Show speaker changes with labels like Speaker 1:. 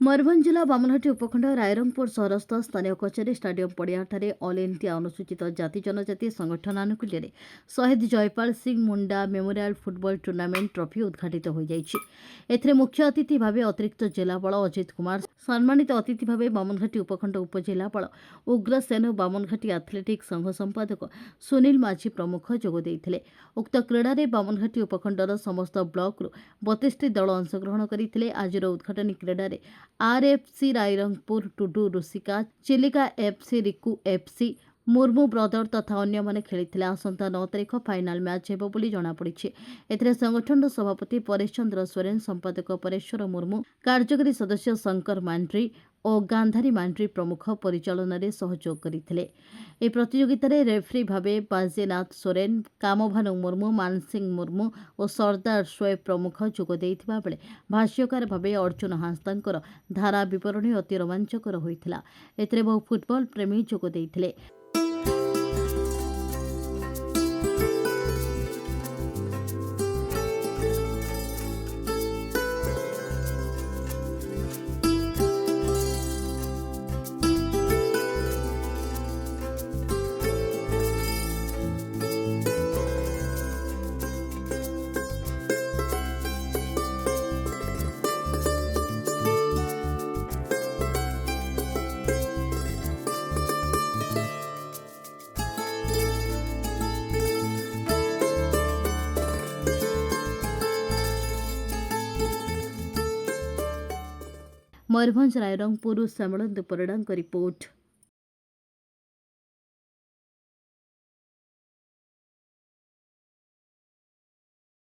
Speaker 1: ମୟୂରଭଞ୍ଜ ଜିଲ୍ଲା ବାମନହାଟି ଉପଖଣ୍ଡ ରାଇରଙ୍ଗପୁର ସହରସ୍ଥ ସ୍ଥାନୀୟ କଚେରୀ ଷ୍ଟାଡିୟମ ପଡ଼ିଆଠାରେ ଅଲ୍ ଇଣ୍ଡିଆ ଅନୁସୂଚିତ ଜାତି ଜନଜାତି ସଂଗଠନ ଆନୁକୂଲ୍ୟରେ ଶହୀଦ ଜୟପାଳ ସିଂ ମୁଣ୍ଡା ମେମୋରିଆଲ ଫୁଟବଲ ଟୁର୍ଣ୍ଣାମେଣ୍ଟ ଟ୍ରଫି ଉଦ୍ଘାଟିତ ହୋଇଯାଇଛି। ଏଥିରେ ମୁଖ୍ୟ ଅତିଥି ଭାବେ ଅତିରିକ୍ତ ଜିଲ୍ଲାପାଳ ଅଜିତ କୁମାର, ସମ୍ମାନିତ ଅତିଥି ଭାବେ ବାମନଘାଟି ଉପଖଣ୍ଡ ଉପଜିଲ୍ଲାପାଳ ଉଗ୍ରସେନ ଓ ବାମନଘାଟି ଆଥଲେଟିକ୍ ସଂଘ ସମ୍ପାଦକ ସୁନୀଲ ମାଝୀ ପ୍ରମୁଖ ଯୋଗ ଦେଇଥିଲେ। ଉକ୍ତ କ୍ରୀଡ଼ାରେ ବାମନଘାଟି ଉପଖଣ୍ଡର ସମସ୍ତ ବ୍ଲକରୁ 32ଟି ଦଳ ଅଂଶଗ୍ରହଣ କରିଥିଲେ। ଆଜିର ଉଦ୍ଘାଟନୀ କ୍ରୀଡ଼ାରେ RFC Rairangpur, Tudu Rishika, Chilika FC, Riku FC, Murmu brother तथा अन्य माने खेली। आसंता 9 तारिख फाइनाल मैच हेबो बोली जଣାपड़ी। एथिरे संगठन सभापति परेश चंद्र सोरेन, संपादक परेश्वर मुर्मू, कार्यकारी सदस्य शंकर मांड्री और गांधारी मांड्री प्रमुख परिचालन में सहयोग करथिले। ए प्रतियोगिता रे रेफरी भावे बाजेनाथ सोरेन, कामभानु मुर्मू, मानसिंह मुर्मू और सरदार शोएब प्रमुख जोग देइथिबा बेले भाष्यकार भावे अर्जुन हांसदांकर धारा विवरणी अति रोमांचकर होइथिला। एथिरे बहु फुटबल प्रेमी जोग देइथिले। मयूरभंज रायरंगपुर श्यामलंद परिड़ा रिपोर्ट।